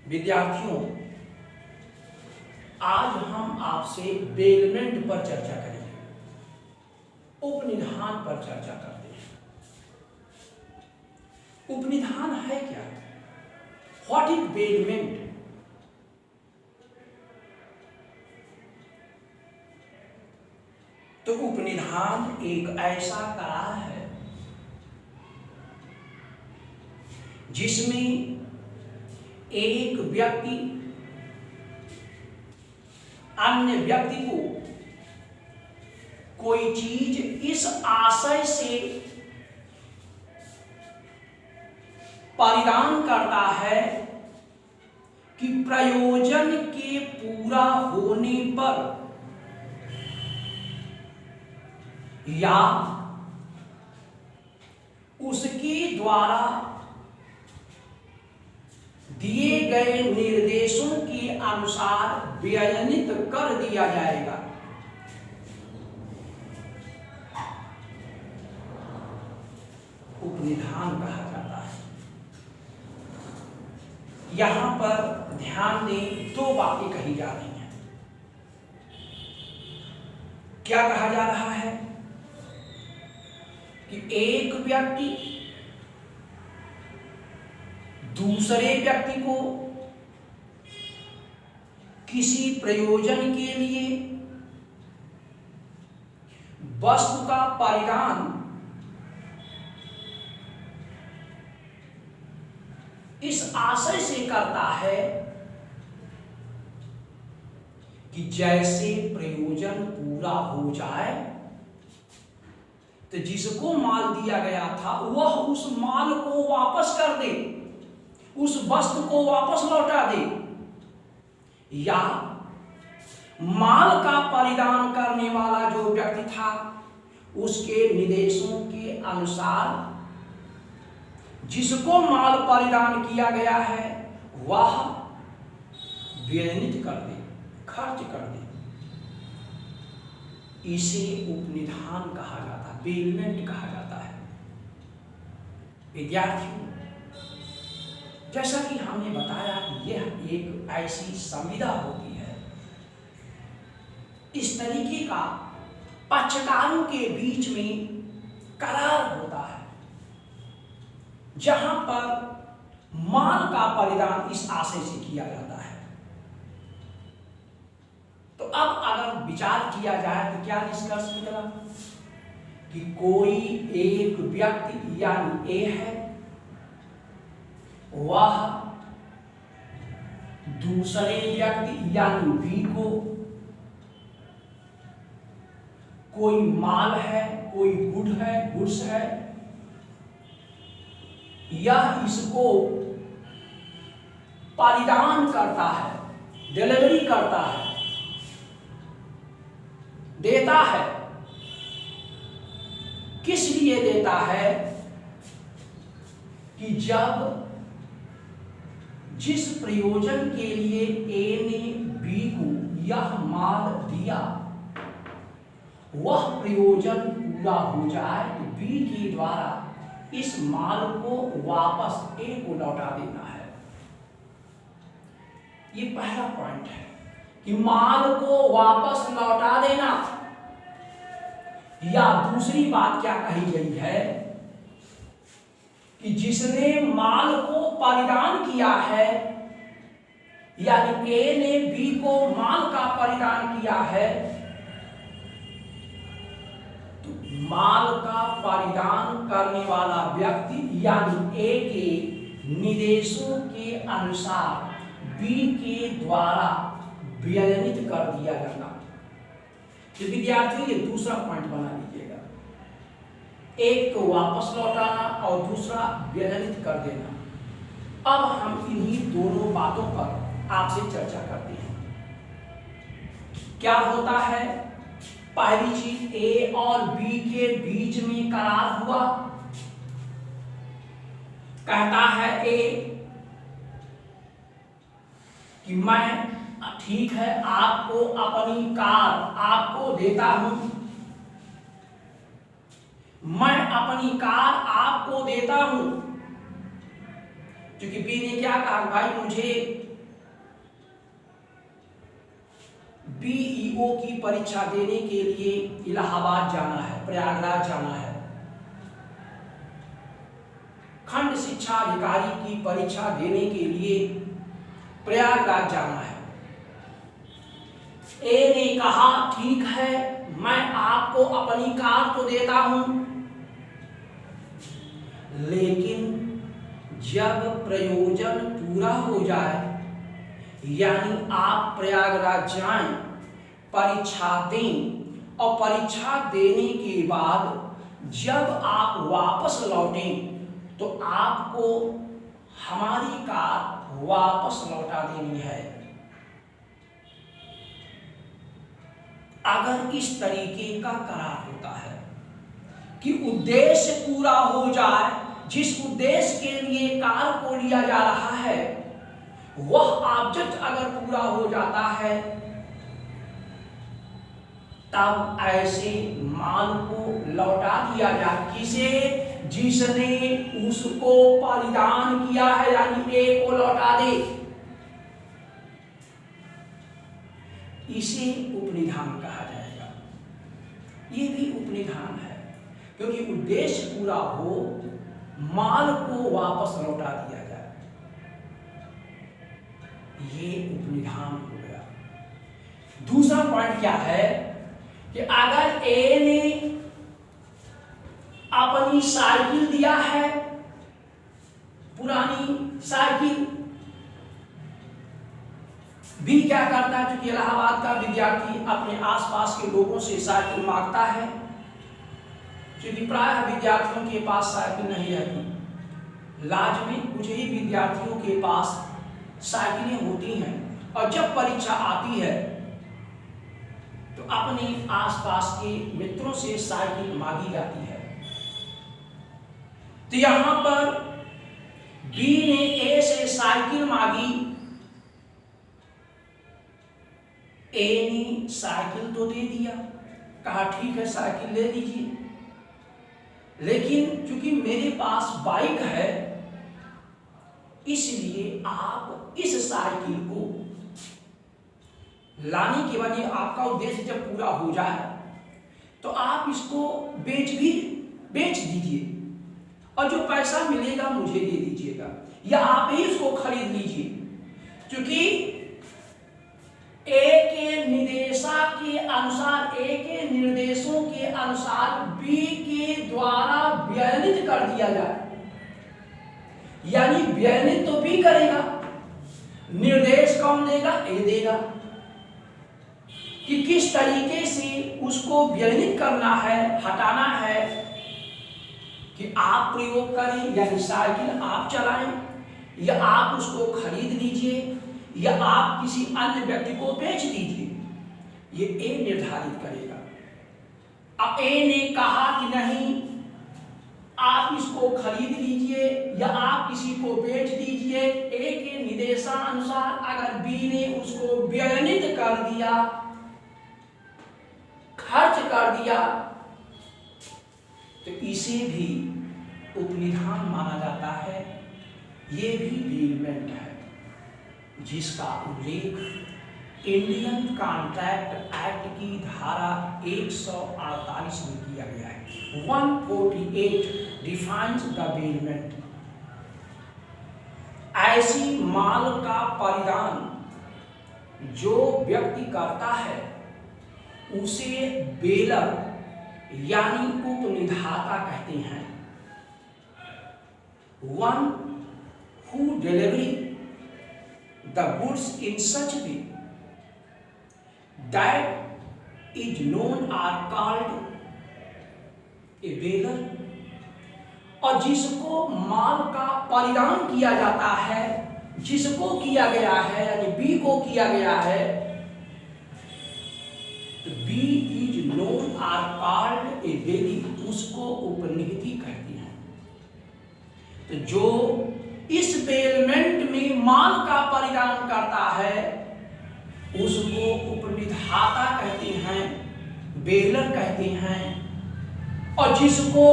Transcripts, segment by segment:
विद्यार्थियों, आज हम आपसे बेलमेंट पर चर्चा करेंगे, उपनिधान पर चर्चा करते हैं। उपनिधान है क्या? What is bailment? तो उपनिधान एक ऐसा करार है जिसमें एक व्यक्ति अन्य व्यक्ति को कोई चीज इस आशय से परिधान करता है कि प्रयोजन के पूरा होने पर या उसके द्वारा दिए गए निर्देशों के अनुसार व्ययनित कर दिया जाएगा। उपनिधान कहा जाता है। यहां पर ध्यान दें, दो बातें कही जा रही हैं। क्या कहा जा रहा है कि एक व्यक्ति दूसरे व्यक्ति को किसी प्रयोजन के लिए वस्तु का परिधान इस आशय से करता है कि जैसे प्रयोजन पूरा हो जाए तो जिसको माल दिया गया था वह उस माल को वापस कर दे, उस वस्तु को वापस लौटा दे, या माल का परिधान करने वाला जो व्यक्ति था उसके निर्देशों के अनुसार जिसको माल परिधान किया गया है वह व्ययनित कर दे, खर्च कर दे। इसे उपनिधान कहा जाता है, बेलमेंट कहा जाता है। विद्यार्थियों, जैसा कि हमने बताया कि यह एक ऐसी संविदा होती है, इस तरीके का पक्षकारों के बीच में करार होता है जहां पर माल का परिधान इस आशय से किया जाता है। तो अब अगर विचार किया जाए तो क्या निष्कर्ष निकला कि कोई एक व्यक्ति यानी ए है, वह दूसरे व्यक्ति यानी बी को कोई माल है, कोई गुड है, गुड्स है, यह इसको परिधान करता है, डिलीवरी करता है, देता है। किस लिए देता है कि जब जिस प्रयोजन के लिए ए ने बी को यह माल दिया वह प्रयोजन पूरा हो जाए तो बी के द्वारा इस माल को वापस ए को लौटा देना है। ये पहला पॉइंट है कि माल को वापस लौटा देना। या दूसरी बात क्या कही गई है कि जिसने माल को परिधान किया है, यानी ए ने बी को माल का परिधान किया है, तो माल का परिधान करने वाला व्यक्ति यानी ए के निर्देशों के अनुसार बी के द्वारा व्ययनित कर दिया जाना। तो विद्यार्थियों, ये दूसरा पॉइंट बना लीजिएगा। एक को वापस लौटाना और दूसरा व्ययनित कर देना। अब हम इन्हीं दोनों बातों पर आपसे चर्चा करते हैं। क्या होता है? पहली चीज, ए और बी के बीच में करार हुआ। कहता है ए कि मैं ठीक है आपको अपनी कार आपको देता हूं, मैं अपनी कार आपको देता हूं। क्योंकि बी ने क्या कहा, भाई मुझे बीईओ की परीक्षा देने के लिए इलाहाबाद जाना है, प्रयागराज जाना है। खंड शिक्षा अधिकारी की परीक्षा देने के लिए प्रयागराज जाना है। ए ने कहा ठीक है, मैं आपको अपनी कार तो देता हूं, लेकिन जब प्रयोजन पूरा हो जाए, यानी आप प्रयागराज जाएं, परीक्षा दें और परीक्षा देने के बाद जब आप वापस लौटें तो आपको हमारी कार वापस लौटा देनी है। अगर इस तरीके का करार होता है कि उद्देश्य पूरा हो जाए, जिस उद्देश्य के लिए कार को लिया जा रहा है वह ऑब्जेक्ट अगर पूरा हो जाता है, तब ऐसे माल को लौटा दिया जाए। किसे? जिसने उसको परिधान किया है, यानी ए को लौटा दे। इसे उपनिधान कहा जाएगा। ये भी उपनिधान है, क्योंकि उद्देश्य पूरा हो, माल को वापस लौटा दिया जाए, ये उपनिधान हो गया। दूसरा पॉइंट क्या है कि अगर ए ने अपनी साइकिल दिया है, पुरानी साइकिल, बी क्या करता है, क्योंकि इलाहाबाद का विद्यार्थी अपने आसपास के लोगों से साइकिल मांगता है, क्योंकि प्रायः विद्यार्थियों के पास साइकिल नहीं रहती। लाजमी कुछ ही विद्यार्थियों के पास साइकिलें होती हैं, और जब परीक्षा आती है तो अपने आसपास के मित्रों से साइकिल मांगी जाती है। तो यहां पर बी ने ए से साइकिल मांगी, ए ने साइकिल तो दे दिया, कहा ठीक है साइकिल ले लीजिए, लेकिन चूंकि मेरे पास बाइक है इसलिए आप इस साइकिल को लाने के बाद, ये आपका उद्देश्य जब पूरा हो जाए तो आप इसको बेच दीजिए और जो पैसा मिलेगा मुझे दे दीजिएगा, या आप ही इसको खरीद लीजिए। क्योंकि ए के निर्देशा के अनुसार, ए के निर्देशों के अनुसार बी के द्वारा व्ययनित कर दिया जाए, यानी व्ययनित तो बी करेगा, निर्देश कौन देगा? ए देगा। कि किस तरीके से उसको व्ययनित करना है, हटाना है, कि आप प्रयोग करें, यानी साइकिल आप चलाएं, या आप उसको खरीद लीजिए, या आप किसी अन्य व्यक्ति को बेच दीजिए, ये ए निर्धारित करेगा। अब ए ने कहा कि नहीं, आप इसको खरीद लीजिए या आप किसी को बेच दीजिए। ए के निर्देशानुसार अगर बी ने उसको व्ययनित कर दिया, खर्च कर दिया, तो इसे भी उपनिधान माना जाता है। ये भी बेलमेंट है, जिसका उल्लेख इंडियन कॉन्ट्रैक्ट एक्ट की धारा 148 में किया गया है। 148 डिफाइंस द बेलमेंट। ऐसी माल का परिधान जो व्यक्ति करता है उसे बेलर यानी उपनिधाता कहते हैं। One who deliver the goods in such way that is known are called a bearer। और जिसको माल का परिधान किया जाता है, जिसको किया गया है, यानी बी को किया गया है, तो B is known or called a bailee, उसको उपनिधि कहते हैं। तो जो इस बेलमेंट में माल का परिधान करता है उसको उपनिधाता कहते हैं, बेलर कहते हैं। और जिसको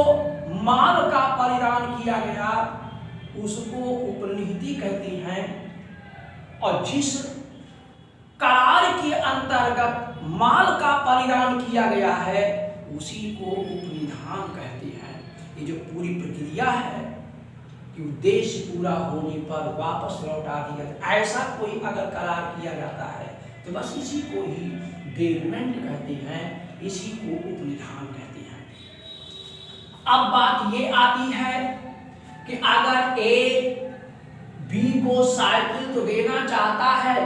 माल का परिधान किया गया उसको उपनिधि कहते हैं। और जिस करार के अंतर्गत माल का परिधान किया गया है उसी को उपनिधान कहते हैं। ये जो पूरी प्रक्रिया है कि उद्देश्य पूरा होने पर वापस लौटा दिया, ऐसा कोई अगर करार किया जाता है तो बस इसी को ही बेलमेंट कहते हैं, इसी को उपनिधान कहते हैं। अब बात ये आती है कि अगर ए बी को साइकिल तो देना चाहता है,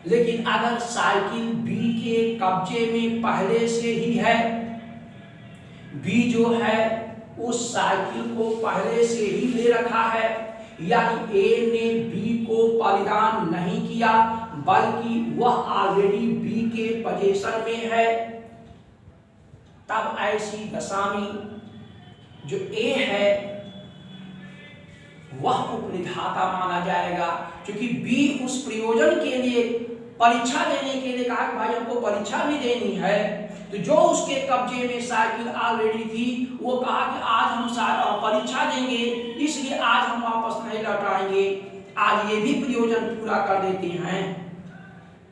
लेकिन अगर साइकिल बी के कब्जे में पहले से ही है, बी जो है उस साइकिल को पहले से ही ले रखा है, यानी ए ने बी को परिधान नहीं किया बल्कि वह ऑलरेडी बी के पोजीशन में है, तब ऐसी दशा में जो ए है वह उपनिधाता माना जाएगा। क्योंकि बी उस प्रयोजन के लिए परीक्षा देने के लिए कहा कि भाई हमको परीक्षा भी देनी है, तो जो उसके कब्जे में साइकिल ऑलरेडी थी वो कहा कि आज हम परीक्षा देंगे, इसलिए आज हम वापस नहीं लौटाएंगे, आज ये भी प्रयोजन पूरा कर देते हैं।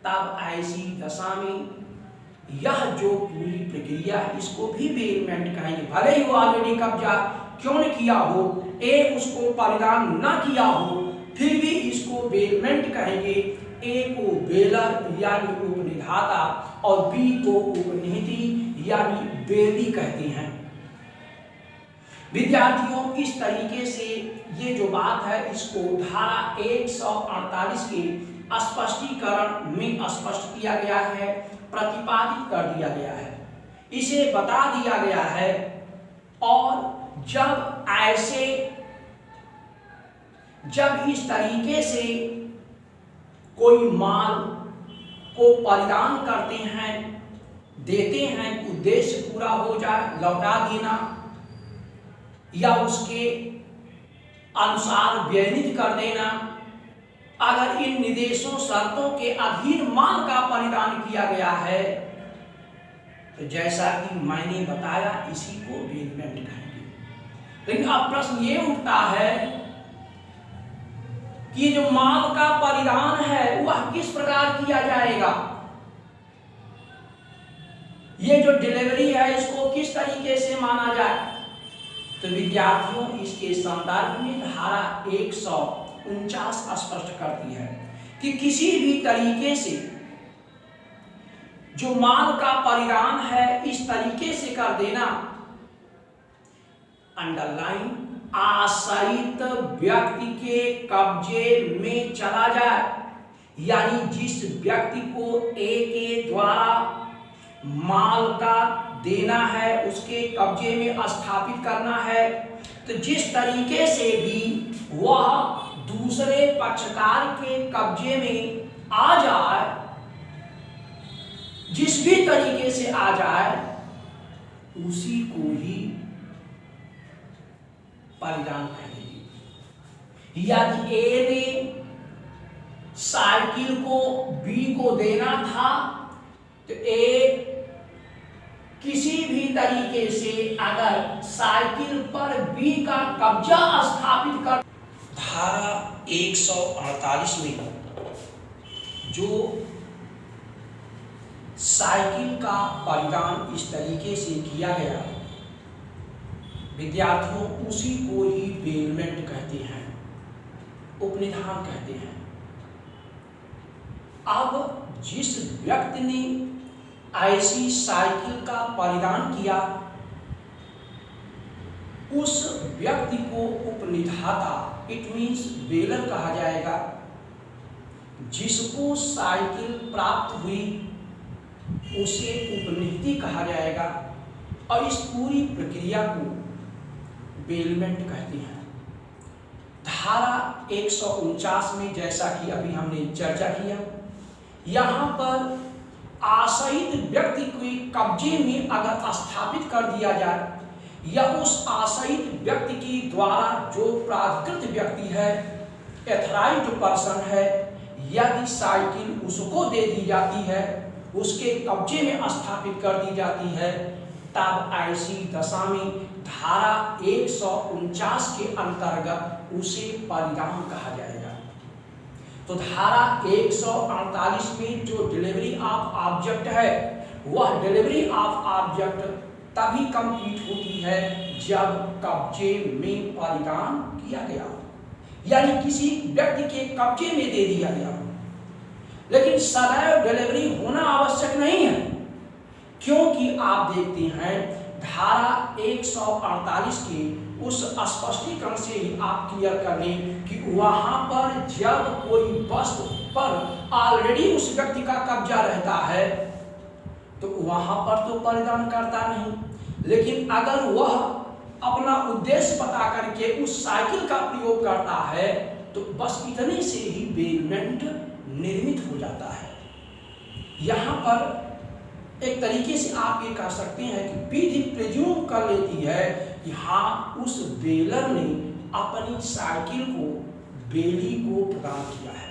तब ऐसी दशा में यह जो पूरी प्रक्रिया है इसको भी बेलमेंट कहेंगे। भले ही वो ऑलरेडी कब्जा क्यों न किया हो, ए उसको परिधान न किया हो, फिर भी इसको बेलमेंट कहेंगे। ए को बेलर यानी उपनिधाता और बी को उपनिधि यानी बेली कहते हैं। विद्यार्थियों, इस तरीके से ये जो बात है इसको धारा 148 के स्पष्टीकरण में स्पष्ट किया गया है, प्रतिपादित कर दिया गया है, इसे बता दिया गया है। और जब इस तरीके से कोई माल को परिधान करते हैं, देते हैं, उद्देश्य पूरा हो जाए, लौटा देना या उसके अनुसार व्ययित कर देना, अगर इन निर्देशों शर्तों के अधीन माल का परिधान किया गया है तो जैसा कि मैंने बताया इसी को बेलमेंट कहेंगे। लेकिन अब प्रश्न ये उठता है कि जो माल का परिधान है वह किस प्रकार किया जाएगा, ये जो डिलीवरी है इसको किस तरीके से माना जाए। तो विद्यार्थियों, इसके संदर्भ में धारा 149 स्पष्ट करती है कि किसी भी तरीके से जो माल का परिधान है इस तरीके से कर देना, अंडरलाइन, आश्रित व्यक्ति के कब्जे में चला जाए, यानी जिस व्यक्ति को ए के द्वारा माल का देना है उसके कब्जे में स्थापित करना है, तो जिस तरीके से भी वह दूसरे पक्षकार के कब्जे में आ जाए, जिस भी तरीके से आ जाए उसी को ही परिधान कहेंगे। यदि ए ने साइकिल को बी को देना था तो ए किसी भी तरीके से अगर साइकिल पर बी का कब्जा स्थापित कर, धारा 148 में जो साइकिल का परिधान इस तरीके से किया गया, विद्यार्थियों उसी को ही बेलमेंट कहते हैं, उपनिधान कहते हैं। अब जिस व्यक्ति ने ऐसी साइकिल का परिधान किया उस व्यक्ति को उपनिधाता, इट मीन्स बेलर कहा जाएगा। जिसको साइकिल प्राप्त हुई उसे उपनिधि कहा जाएगा और इस पूरी प्रक्रिया को बेलमेंट कहते हैं। धारा 149 में जैसा कि अभी हमने चर्चा किया, यहाँ पर आश्रित व्यक्ति के कब्जे में अगर स्थापित कर दिया जाए या उस आश्रित व्यक्ति के द्वारा जो प्राधिकृत व्यक्ति है, एथराइज्ड पर्सन है, यदि साइकिल उसको दे दी जाती है, उसके कब्जे में स्थापित कर दी जाती है, तब ऐसी दशा में धारा 149 के अंतर्गत उसे परिधान कहा जाएगा। तो धारा 148 में जो डिलीवरी ऑफ ऑब्जेक्ट है, वह डिलीवरी ऑफ ऑब्जेक्ट तभी कंप्लीट होती है जब कब्जे में परिधान किया गया हो, यानी किसी व्यक्ति के कब्जे में दे दिया गया हो। लेकिन सदैव डिलीवरी होना आवश्यक नहीं है, क्योंकि आप देखते हैं धारा 148 के उस स्पष्टीकरण से ही आप क्लियर कर लें कि वहां पर जब कोई वस्तु पर ऑलरेडी उस व्यक्ति का कब्जा रहता है तो वहां पर तो परिधान करता नहीं, लेकिन अगर वह अपना उद्देश्य बता करके उस साइकिल का प्रयोग करता है तो बस इतने से ही बेलमेंट निर्मित हो जाता है। यहाँ पर एक तरीके से आप ये कह सकते हैं कि विधि प्रिज्यूम कर लेती है कि हाँ, उस बेलर ने अपनी साइकिल को बेली को प्रदान किया है।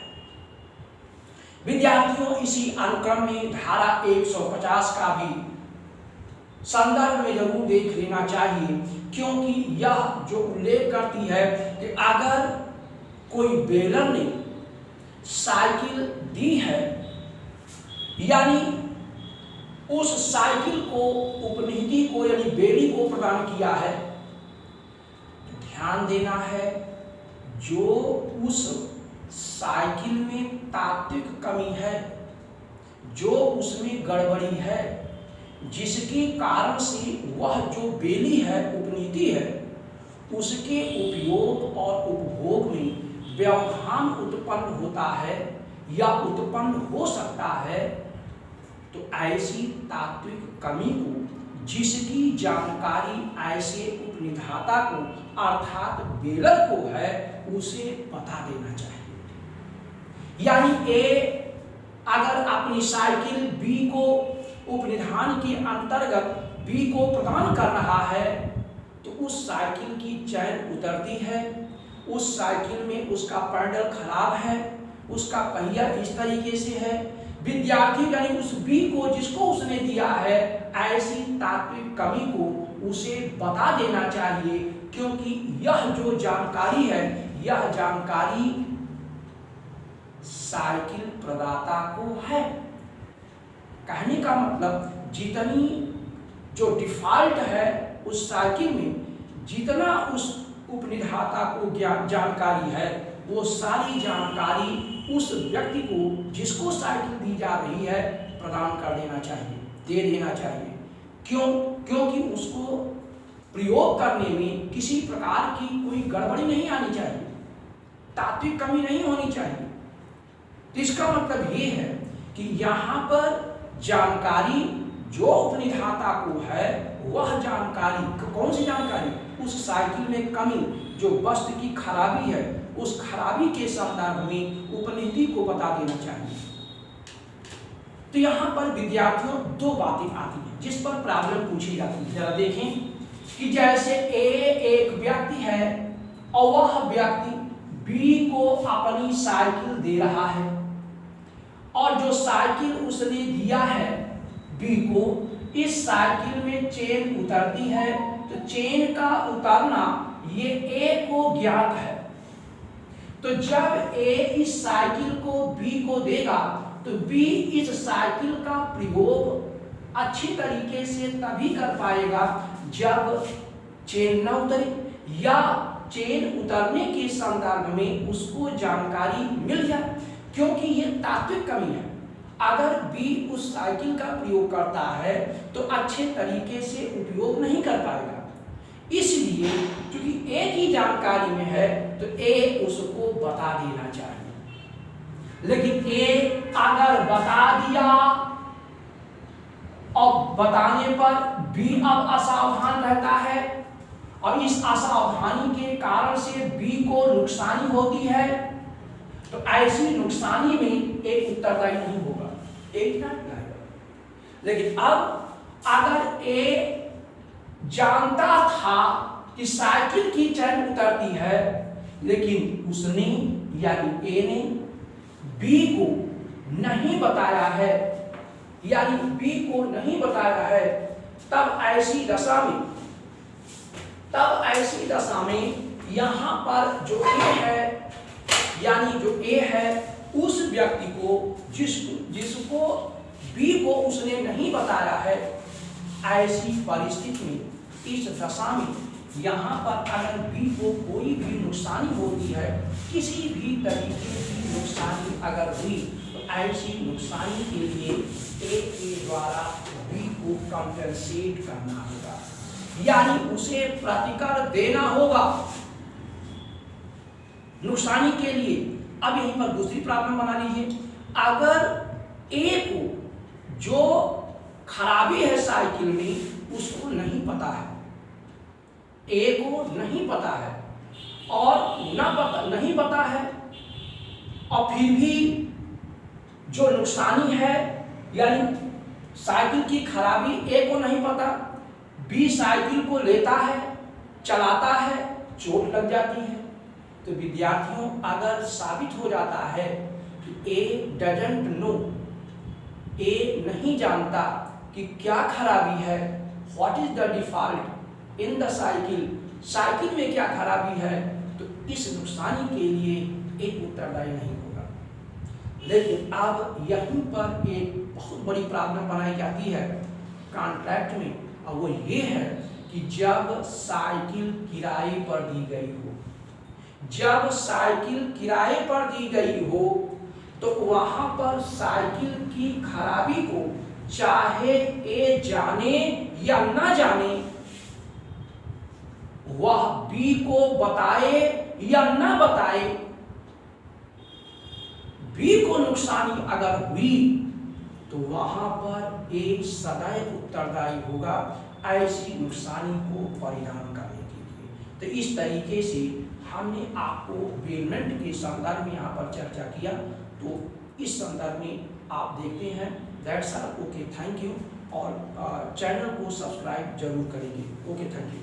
विद्यार्थियों, इसी अनुक्रम में धारा 150 का भी संदर्भ में जरूर देख लेना चाहिए, क्योंकि यह जो उल्लेख करती है कि अगर कोई बेलर ने साइकिल दी है, यानी उस साइकिल को उपनिधि को यानी बेली को प्रदान किया है, तो ध्यान देना है जो उस साइकिल में तात्विक कमी है, जो उसमें गड़बड़ी है, जिसके कारण से वह जो बेली है, उपनीति है, उसके उपयोग और उपभोग में व्यवधान उत्पन्न होता है या उत्पन्न हो सकता है, तो ऐसी तात्विक कमी को, जिसकी जानकारी ऐसे उपनिधाता को अर्थात बेलर को है, उसे बता देना चाहिए। यानी ए अगर अपनी साइकिल बी को उपनिधान के अंतर्गत बी को प्रदान कर रहा है तो उस साइकिल की चैन उतरती है, उस साइकिल में उसका पैडल खराब है, उसका पहिया इस तरीके से है। विद्यार्थी यानी उस बी को जिसको उसने दिया है, ऐसी तात्विक कमी को उसे बता देना चाहिए, क्योंकि यह जो जानकारी है, यह जानकारी साइकिल प्रदाता को है। कहने का मतलब जितनी जो डिफॉल्ट है उस साइकिल में, जितना उस उपनिधाता को जानकारी है, वो सारी जानकारी उस व्यक्ति को जिसको साइकिल दी जा रही है प्रदान कर देना चाहिए, दे देना चाहिए। क्यों? क्योंकि उसको प्रयोग करने में किसी प्रकार की कोई गड़बड़ी नहीं आनी चाहिए, तात्विक कमी नहीं होनी चाहिए। तो इसका मतलब ये है कि यहाँ पर जानकारी जो उपनिधाता को है, वह जानकारी कौन सी जानकारी? उस साइकिल में कमी, जो वस्तु की खराबी है, उस खराबी के संदर्भ में उपनिधि को बता देना चाहिए। तो यहाँ पर विद्यार्थियों दो बातें आती हैं जिस पर प्रॉब्लम पूछी जाती है। जरा देखें कि जैसे ए एक व्यक्ति है और वह व्यक्ति बी को अपनी साइकिल दे रहा है, और जो साइकिल उसने दिया है बी को, इस साइकिल में चेन उतरती है, तो चेन का उतरना ये ए को ज्ञात है। तो जब ए इस साइकिल को बी को देगा तो बी इस साइकिल का प्रयोग अच्छी तरीके से तभी कर पाएगा जब चेन न उतरे, या चेन उतरने के संदर्भ में उसको जानकारी मिल जाए, क्योंकि ये तात्विक कमी है। अगर बी उस साइकिल का प्रयोग करता है तो अच्छे तरीके से उपयोग नहीं कर पाएगा, इसलिए क्योंकि ए की जानकारी में है तो ए उसको बता देना चाहिए। लेकिन ए अगर बता दिया और बताने पर बी अब असावधान रहता है और इस असावधानी के कारण से बी को नुकसानी होती है, तो ऐसी नुकसानी में एक उत्तरदायी नहीं होगा, एक ना लाएगा। लेकिन अब अगर ए जानता था कि साइकिल की चैन उतरती है, लेकिन उसने यानी ए ने बी को नहीं बताया है, यानी बी को नहीं बताया है, तब ऐसी दशा में यहां पर जो ए है, यानी जो ए है व्यक्ति को जिसको बी को उसने नहीं बताया है, ऐसी परिस्थिति में इस दशा में यहाँ पर अगर बी को कोई भी नुकसानी होती है, किसी भी तरीके की नुकसानी अगर हुई, तो ऐसी नुकसानी के लिए ए के द्वारा बी को कंपेंसेट करना होगा, यानी उसे प्रतिकर देना होगा नुकसानी के लिए। अब यहीं पर दूसरी प्रॉब्लम बना लीजिए, अगर ए को जो खराबी है साइकिल में उसको नहीं पता है, ए को नहीं पता है और नहीं पता है, और फिर भी जो नुकसानी है यानी साइकिल की खराबी ए को नहीं पता, बी साइकिल को लेता है, चलाता है, चोट लग जाती है। तो विद्यार्थियों, अगर साबित हो जाता है कि ए डजंट नो, ए नहीं जानता कि क्या खराबी है, what is the default in the cycle, cycle में क्या खराबी है, तो इस नुकसानी के लिए एक उत्तरदायी नहीं होगा। लेकिन अब यहीं पर एक बहुत बड़ी प्रॉब्लम बनाई जाती है कॉन्ट्रैक्ट में, और वो ये है कि जब साइकिल किराए पर दी गई हो, जब साइकिल किराए पर दी गई हो, तो वहां पर साइकिल की खराबी को चाहे ए जाने या ना जाने, वह बी को बताए या ना बताए, बी को नुकसानी अगर हुई तो वहां पर ए सदैव उत्तरदायी होगा ऐसी नुकसानी को परिणाम करने के लिए। तो इस तरीके से हमने आपको बेलमेंट के संदर्भ में यहाँ पर चर्चा किया, तो इस संदर्भ में आप देखते हैं। That's all, okay, thank you, और चैनल को सब्सक्राइब जरूर करेंगे। Okay, thank you.